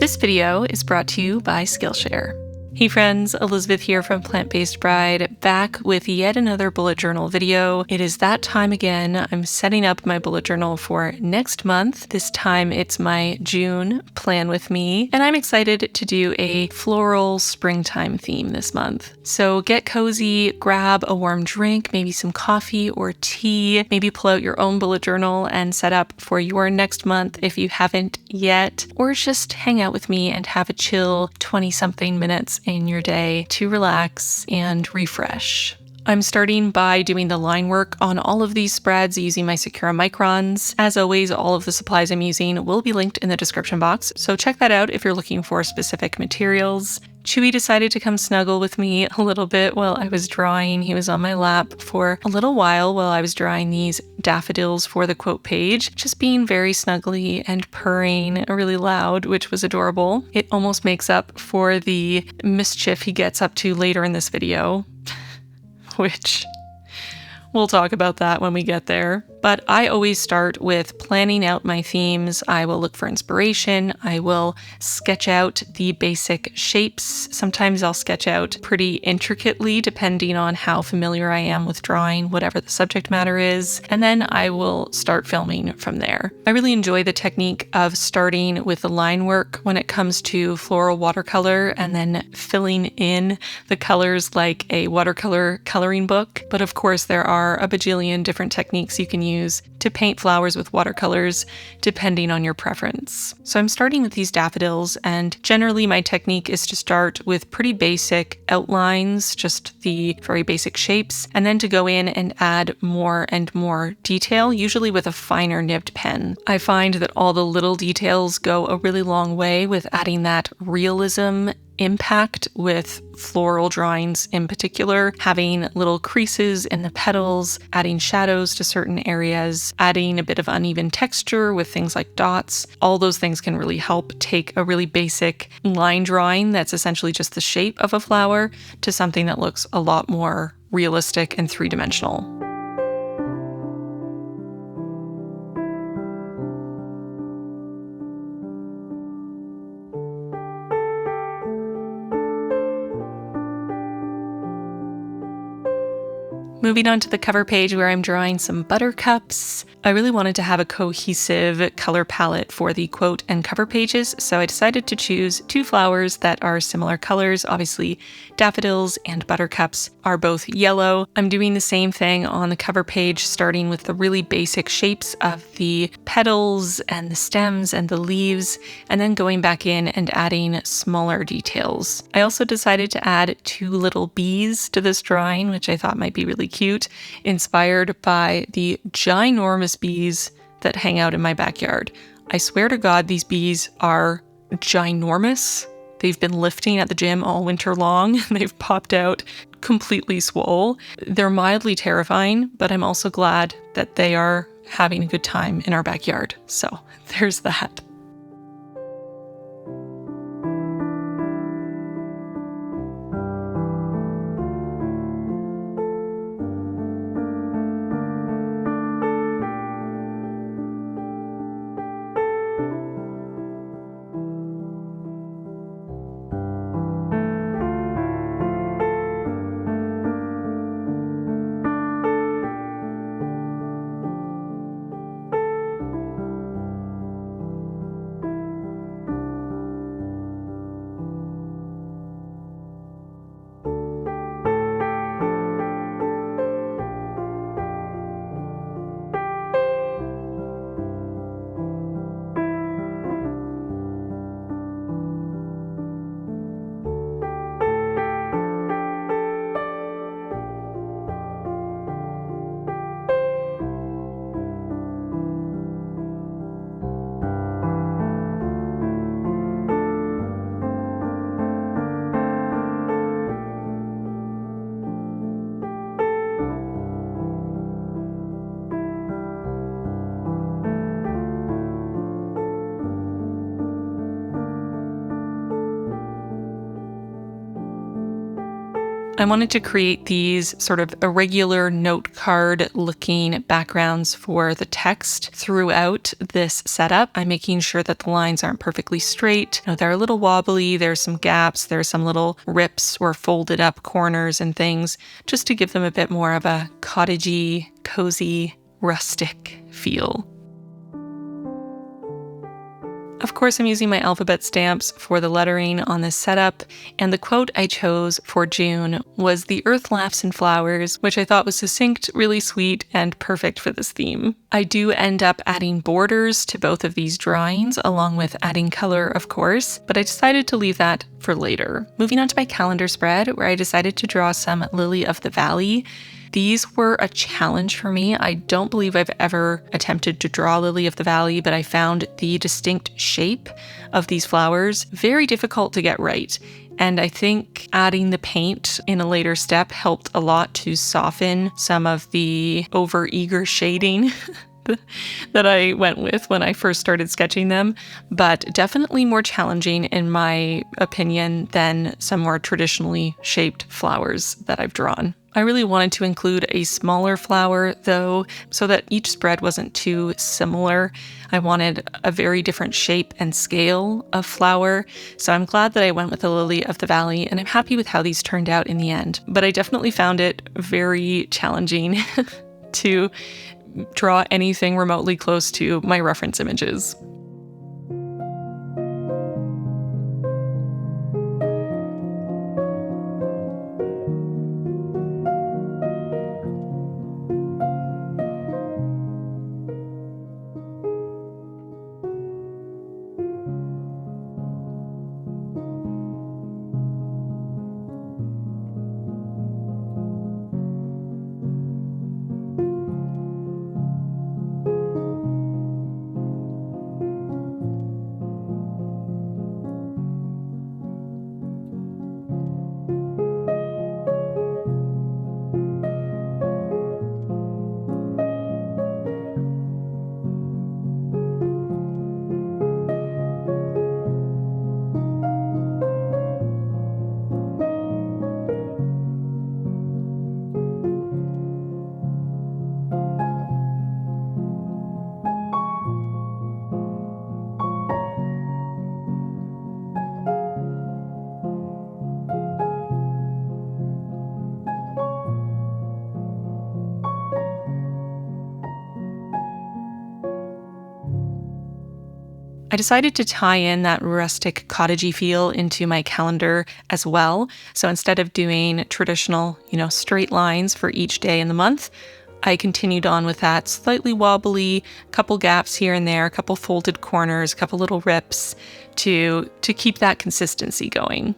This video is brought to you by Skillshare. Hey friends, Elizabeth here from Plant-Based Bride, back with yet another bullet journal video. It is that time again. I'm setting up my bullet journal for next month. This time it's my June plan with me, and I'm excited to do a floral springtime theme this month. So get cozy, grab a warm drink, maybe some coffee or tea, maybe pull out your own bullet journal and set up for your next month if you haven't yet, or just hang out with me and have a chill 20-something minutes in your day to relax and refresh. I'm starting by doing the line work on all of these spreads using my Sakura microns. As always, all of the supplies I'm using will be linked in the description box, so check that out if you're looking for specific materials. Chewy decided to come snuggle with me a little bit while I was drawing. He was on my lap for a little while I was drawing these daffodils for the quote page, just being very snuggly and purring really loud, which was adorable. It almost makes up for the mischief he gets up to later in this video, which we'll talk about that when we get there. But I always start with planning out my themes. I will look for inspiration. I will sketch out the basic shapes. Sometimes I'll sketch out pretty intricately depending on how familiar I am with drawing, whatever the subject matter is. And then I will start filming from there. I really enjoy the technique of starting with the line work when it comes to floral watercolor and then filling in the colors like a watercolor coloring book. But of course, there are a bajillion different techniques you can use to paint flowers with watercolors depending on your preference. So I'm starting with these daffodils, and generally my technique is to start with pretty basic outlines, just the very basic shapes, and then to go in and add more and more detail, usually with a finer nibbed pen. I find that all the little details go a really long way with adding that realism impact with floral drawings in particular, having little creases in the petals, adding shadows to certain areas, adding a bit of uneven texture with things like dots. All those things can really help take a really basic line drawing that's essentially just the shape of a flower to something that looks a lot more realistic and three-dimensional. Moving on to the cover page where I'm drawing some buttercups. I really wanted to have a cohesive color palette for the quote and cover pages, so I decided to choose two flowers that are similar colors. Obviously, daffodils and buttercups are both yellow. I'm doing the same thing on the cover page, starting with the really basic shapes of the petals and the stems and the leaves, and then going back in and adding smaller details. I also decided to add two little bees to this drawing, which I thought might be really cute, inspired by the ginormous bees that hang out in my backyard. I swear to God, these bees are ginormous. They've been lifting at the gym all winter long. They've popped out completely swole. They're mildly terrifying, but I'm also glad that they are having a good time in our backyard. So there's that. I wanted to create these sort of irregular note card looking backgrounds for the text throughout this setup. I'm making sure that the lines aren't perfectly straight. They're a little wobbly, there's some gaps, there's some little rips or folded up corners and things, just to give them a bit more of a cottagey, cozy, rustic feel. Of course, I'm using my alphabet stamps for the lettering on this setup, and the quote I chose for June was "The earth laughs in flowers," which I thought was succinct, really sweet, and perfect for this theme. I do end up adding borders to both of these drawings, along with adding color, of course, but I decided to leave that for later. Moving on to my calendar spread, where I decided to draw some Lily of the Valley. These were a challenge for me. I don't believe I've ever attempted to draw Lily of the Valley, but I found the distinct shape of these flowers very difficult to get right. And I think adding the paint in a later step helped a lot to soften some of the over-eager shading that I went with when I first started sketching them, but definitely more challenging in my opinion than some more traditionally shaped flowers that I've drawn. I really wanted to include a smaller flower though, so that each spread wasn't too similar. I wanted a very different shape and scale of flower, so I'm glad that I went with the Lily of the Valley, and I'm happy with how these turned out in the end. But I definitely found it very challenging to draw anything remotely close to my reference images. I decided to tie in that rustic cottagey feel into my calendar as well. So instead of doing traditional, straight lines for each day in the month, I continued on with that slightly wobbly, couple gaps here and there, a couple folded corners, a couple little rips to keep that consistency going.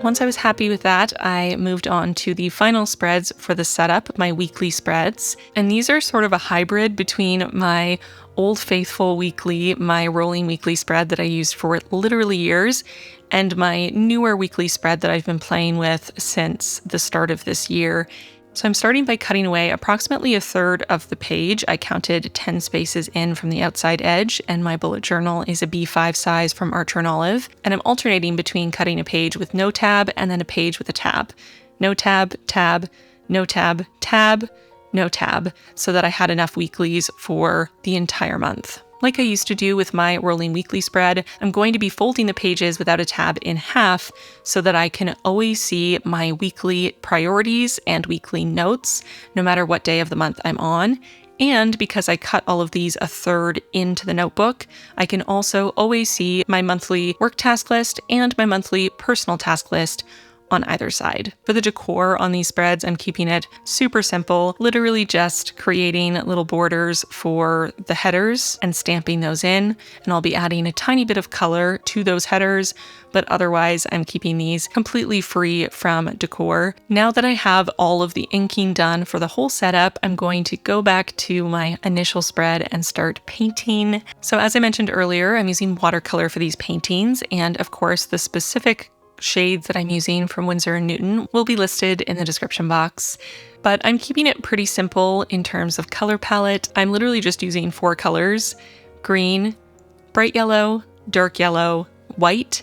Once I was happy with that, I moved on to the final spreads for the setup, my weekly spreads. And these are sort of a hybrid between my Old Faithful weekly, my rolling weekly spread that I used for literally years, and my newer weekly spread that I've been playing with since the start of this year. So I'm starting by cutting away approximately a third of the page. I counted 10 spaces in from the outside edge, and my bullet journal is a B5 size from Archer and Olive. And I'm alternating between cutting a page with no tab and then a page with a tab. No tab, tab, no tab, tab, no tab, so that I had enough weeklies for the entire month. Like I used to do with my rolling weekly spread, I'm going to be folding the pages without a tab in half so that I can always see my weekly priorities and weekly notes, no matter what day of the month I'm on. And because I cut all of these a third into the notebook, I can also always see my monthly work task list and my monthly personal task list on either side. For the decor on these spreads, I'm keeping it super simple, literally just creating little borders for the headers and stamping those in. And I'll be adding a tiny bit of color to those headers, but otherwise I'm keeping these completely free from decor. Now that I have all of the inking done for the whole setup, I'm going to go back to my initial spread and start painting. So as I mentioned earlier, I'm using watercolor for these paintings, and of course the specific shades that I'm using from Winsor & Newton will be listed in the description box. but I'm keeping it pretty simple in terms of color palette. I'm literally just using 4 colors: green, bright yellow, dark yellow, white,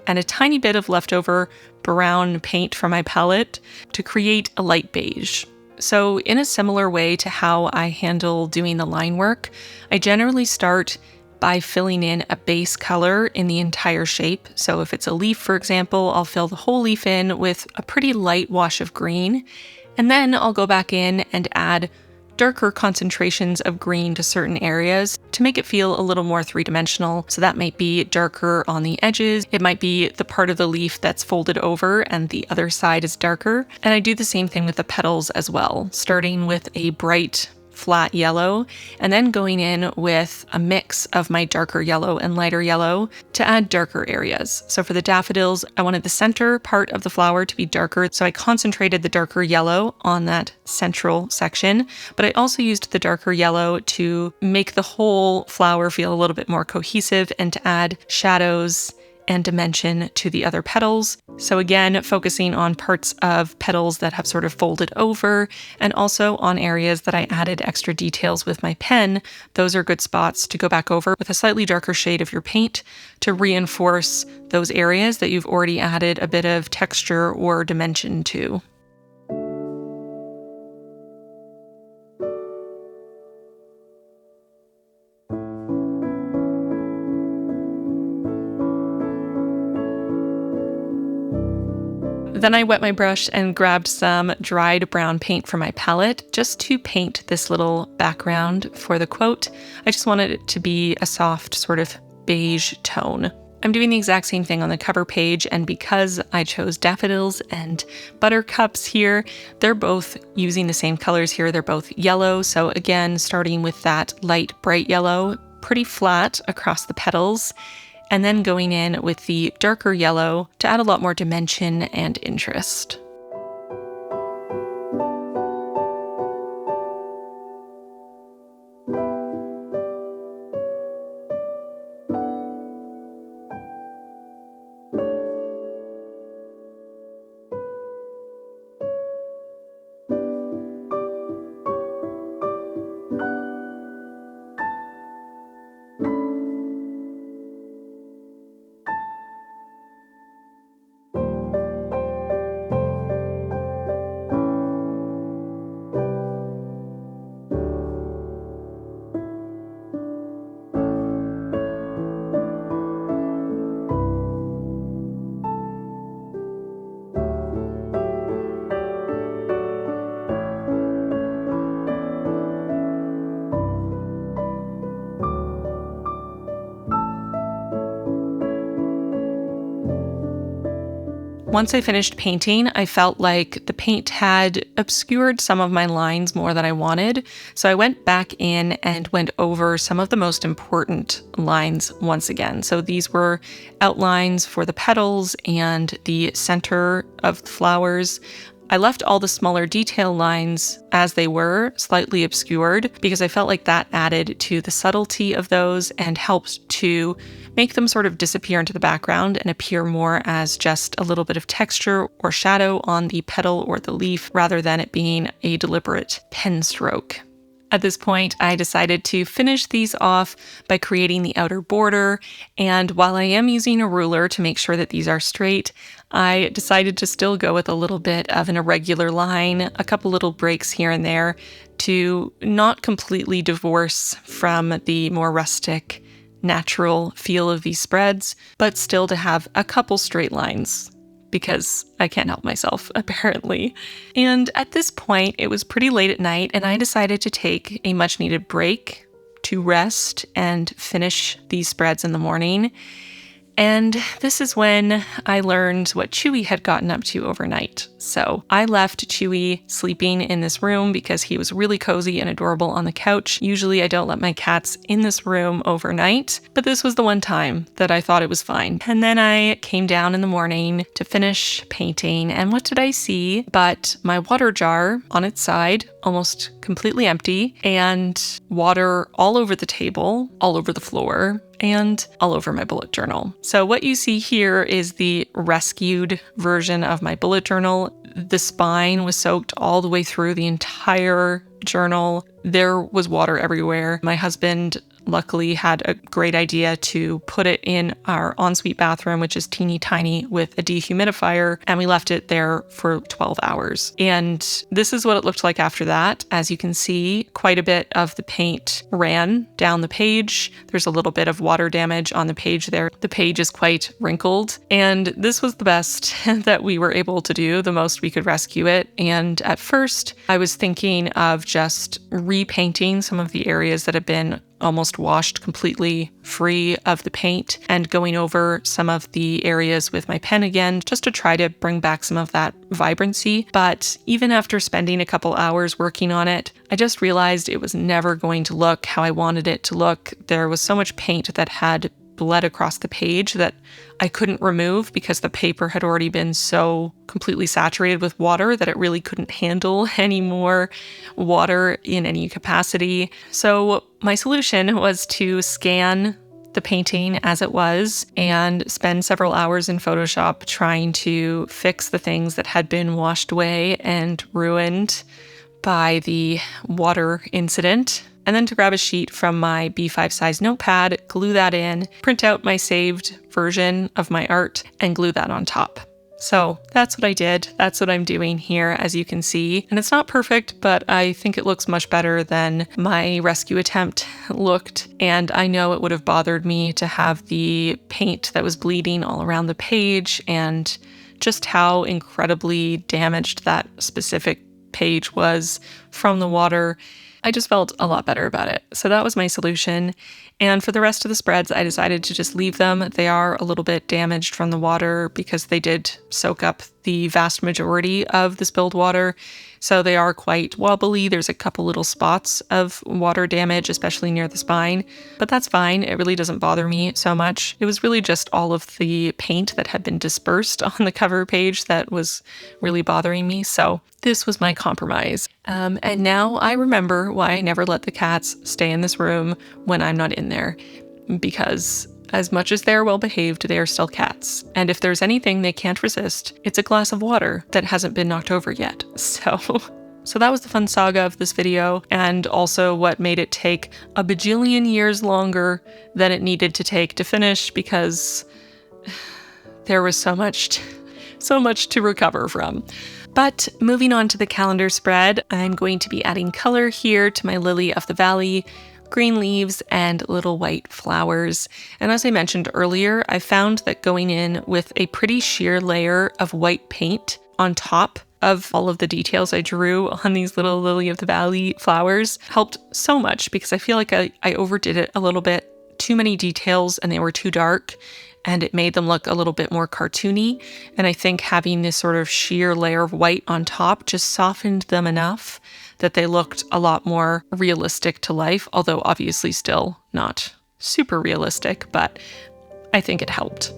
and a tiny bit of leftover brown paint from my palette to create a light beige. So in a similar way to how I handle doing the line work, I generally start by filling in a base color in the entire shape. So if it's a leaf, for example, I'll fill the whole leaf in with a pretty light wash of green, and then I'll go back in and add darker concentrations of green to certain areas to make it feel a little more three-dimensional. So that might be darker on the edges. It might be the part of the leaf that's folded over and the other side is darker. And I do the same thing with the petals as well, starting with a bright flat yellow, and then going in with a mix of my darker yellow and lighter yellow to add darker areas. So for the daffodils, I wanted the center part of the flower to be darker, so I concentrated the darker yellow on that central section, but I also used the darker yellow to make the whole flower feel a little bit more cohesive and to add shadows and dimension to the other petals. So again, focusing on parts of petals that have sort of folded over, and also on areas that I added extra details with my pen. Those are good spots to go back over with a slightly darker shade of your paint to reinforce those areas that you've already added a bit of texture or dimension to. Then I wet my brush and grabbed some dried brown paint from my palette just to paint this little background for the quote. I just wanted it to be a soft sort of beige tone. I'm doing the exact same thing on the cover page, and because I chose daffodils and buttercups here, they're both using the same colors here. They're both yellow, so again, starting with that light bright yellow, pretty flat across the petals, and then going in with the darker yellow to add a lot more dimension and interest. Once I finished painting, I felt like the paint had obscured some of my lines more than I wanted, so I went back in and went over some of the most important lines once again. So these were outlines for the petals and the center of the flowers. I left all the smaller detail lines as they were, slightly obscured, because I felt like that added to the subtlety of those and helped to make them sort of disappear into the background and appear more as just a little bit of texture or shadow on the petal or the leaf, rather than it being a deliberate pen stroke. At this point, I decided to finish these off by creating the outer border, and while I am using a ruler to make sure that these are straight, I decided to still go with a little bit of an irregular line, a couple little breaks here and there, to not completely divorce from the more rustic, natural feel of these spreads, but still to have a couple straight lines, because I can't help myself, apparently. And at this point, it was pretty late at night, and I decided to take a much-needed break to rest and finish these spreads in the morning. And this is when I learned what Chewy had gotten up to overnight. So I left Chewy sleeping in this room because he was really cozy and adorable on the couch. Usually I don't let my cats in this room overnight, but this was the one time that I thought it was fine. And then I came down in the morning to finish painting, and what did I see but my water jar on its side almost completely empty, and water all over the table, all over the floor, and all over my bullet journal. So what you see here is the rescued version of my bullet journal. The spine was soaked all the way through the entire journal. There was water everywhere. My husband luckily had a great idea to put it in our ensuite bathroom, which is teeny tiny with a dehumidifier, and we left it there for 12 hours. And this is what it looked like after that. As you can see, quite a bit of the paint ran down the page. There's a little bit of water damage on the page there. The page is quite wrinkled, and this was the best that we were able to do, the most we could rescue it. And at first, I was thinking of just repainting some of the areas that have been almost washed completely free of the paint and going over some of the areas with my pen again, just to try to bring back some of that vibrancy. But even after spending a couple hours working on it, I just realized it was never going to look how I wanted it to look. There was so much paint that had bled across the page that I couldn't remove because the paper had already been so completely saturated with water that it really couldn't handle any more water in any capacity. So my solution was to scan the painting as it was and spend several hours in Photoshop trying to fix the things that had been washed away and ruined by the water incident. And then to grab a sheet from my B5 size notepad, glue that in, print out my saved version of my art, and glue that on top. So that's what I did. That's what I'm doing here, as you can see. And it's not perfect, but I think it looks much better than my rescue attempt looked. And I know it would have bothered me to have the paint that was bleeding all around the page, and just how incredibly damaged that specific page was from the water. I just felt a lot better about it. So that was my solution. And for the rest of the spreads, I decided to just leave them. They are a little bit damaged from the water because they did soak up the vast majority of the spilled water. So they are quite wobbly. There's a couple little spots of water damage, especially near the spine, but that's fine. It really doesn't bother me so much. It was really just all of the paint that had been dispersed on the cover page that was really bothering me. So this was my compromise. And now I remember why I never let the cats stay in this room when I'm not in there, because as much as they're well behaved, they are still cats. And if there's anything they can't resist, it's a glass of water that hasn't been knocked over yet. So that was the fun saga of this video, and also what made it take a bajillion years longer than it needed to take to finish, because there was so much to recover from. But moving on to the calendar spread, I'm going to be adding color here to my lily of the valley, green leaves, and little white flowers. And as I mentioned earlier, I found that going in with a pretty sheer layer of white paint on top of all of the details I drew on these little lily of the valley flowers helped so much, because I feel like I overdid it a little bit. Too many details and they were too dark, and it made them look a little bit more cartoony. And I think having this sort of sheer layer of white on top just softened them enough that they looked a lot more realistic to life, although obviously still not super realistic, but I think it helped.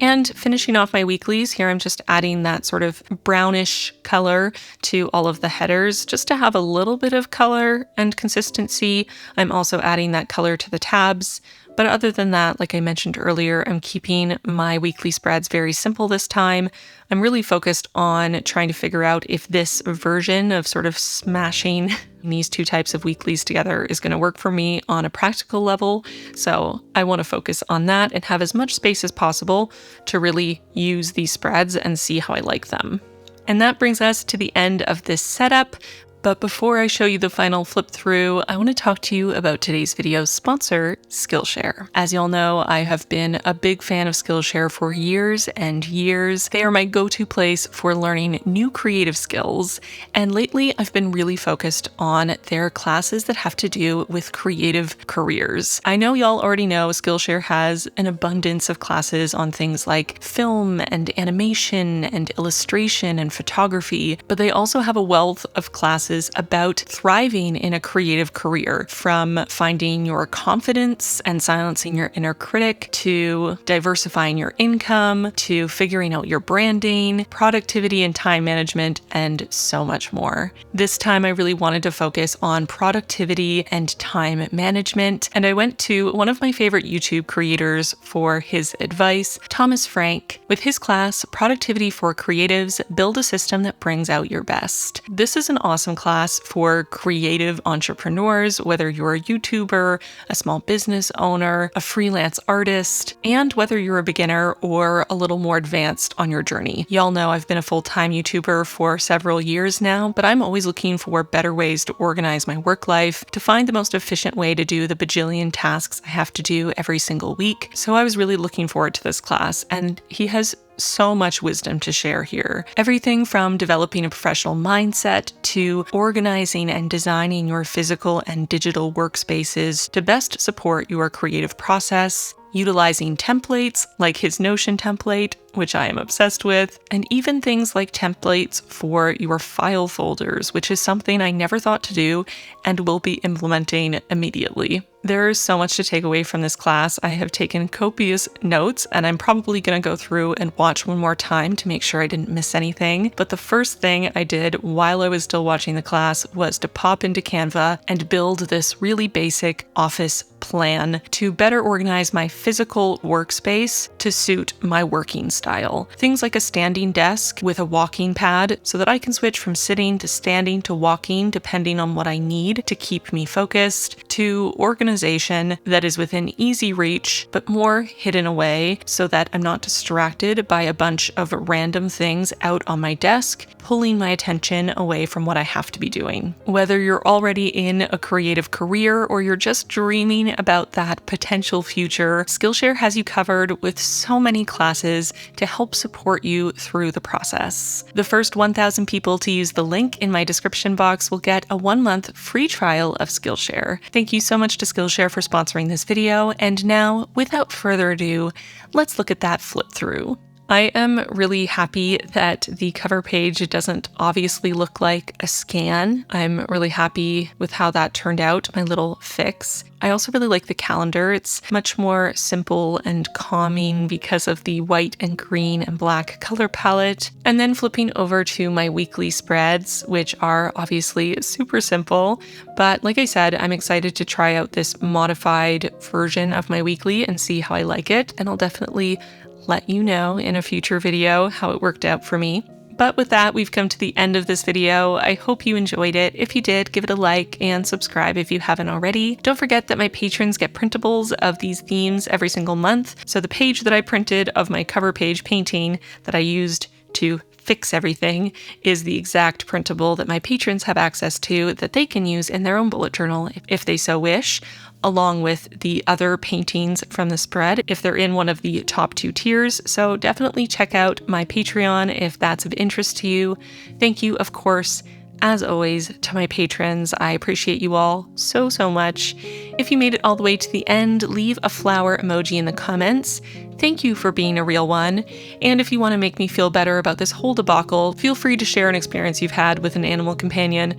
And finishing off my weeklies, here I'm just adding that sort of brownish color to all of the headers, just to have a little bit of color and consistency. I'm also adding that color to the tabs But other than that, like I mentioned earlier, I'm keeping my weekly spreads very simple this time. I'm really focused on trying to figure out if this version of sort of smashing these two types of weeklies together is going to work for me on a practical level. So I want to focus on that and have as much space as possible to really use these spreads and see how I like them. And that brings us to the end of this setup. But before I show you the final flip through, I want to talk to you about today's video sponsor, Skillshare. As y'all know, I have been a big fan of Skillshare for years and years. They are my go-to place for learning new creative skills. And lately, I've been really focused on their classes that have to do with creative careers. I know y'all already know Skillshare has an abundance of classes on things like film and animation and illustration and photography, but they also have a wealth of classes about thriving in a creative career, from finding your confidence and silencing your inner critic, to diversifying your income, to figuring out your branding, productivity and time management, and so much more. This time I really wanted to focus on productivity and time management, and I went to one of my favorite YouTube creators for his advice, Thomas Frank, with his class, Productivity for Creatives, Build a System That Brings Out Your Best. This is an awesome class for creative entrepreneurs, whether you're a YouTuber, a small business owner, a freelance artist, and whether you're a beginner or a little more advanced on your journey. Y'all know I've been a full-time YouTuber for several years now, but I'm always looking for better ways to organize my work life, to find the most efficient way to do the bajillion tasks I have to do every single week. So I was really looking forward to this class, and he has so much wisdom to share here. Everything from developing a professional mindset to organizing and designing your physical and digital workspaces to best support your creative process, utilizing templates like his Notion template, which I am obsessed with, and even things like templates for your file folders, which is something I never thought to do and will be implementing immediately. There is so much to take away from this class. I have taken copious notes, and I'm probably going to go through and watch one more time to make sure I didn't miss anything. But the first thing I did while I was still watching the class was to pop into Canva and build this really basic office plan to better organize my physical workspace to suit my working style. Things like a standing desk with a walking pad so that I can switch from sitting to standing to walking depending on what I need to keep me focused, to organization that is within easy reach but more hidden away so that I'm not distracted by a bunch of random things out on my desk, pulling my attention away from what I have to be doing. Whether you're already in a creative career or you're just dreaming about that potential future, Skillshare has you covered with so many classes to help support you through the process. The first 1,000 people to use the link in my description box will get a 1-month free trial of Skillshare. Thank you so much to Skillshare for sponsoring this video, and now, without further ado, let's look at that flip through. I am really happy that the cover page doesn't obviously look like a scan. I'm really happy with how that turned out, my little fix. I also really like the calendar. It's much more simple and calming because of the white and green and black color palette. And then flipping over to my weekly spreads, which are obviously super simple. But like I said, I'm excited to try out this modified version of my weekly and see how I like it. And I'll definitely let you know in a future video how it worked out for me. But with that, we've come to the end of this video. I hope you enjoyed it. If you did, give it a like and subscribe if you haven't already. Don't forget that my patrons get printables of these themes every single month. So the page that I printed of my cover page painting that I used to fix everything is the exact printable that my patrons have access to that they can use in their own bullet journal if they so wish, along with the other paintings from the spread if they're in one of the top 2 tiers. So definitely check out my Patreon if that's of interest to you. Thank you, of course, as always, to my patrons. I appreciate you all so, so much. If you made it all the way to the end, leave a flower emoji in the comments. Thank you for being a real one. And if you want to make me feel better about this whole debacle, feel free to share an experience you've had with an animal companion,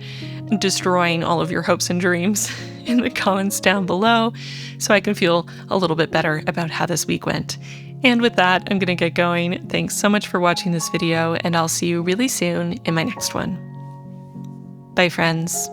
destroying all of your hopes and dreams in the comments down below, so I can feel a little bit better about how this week went. And with that, I'm gonna get going. Thanks so much for watching this video, and I'll see you really soon in my next one. Bye, friends.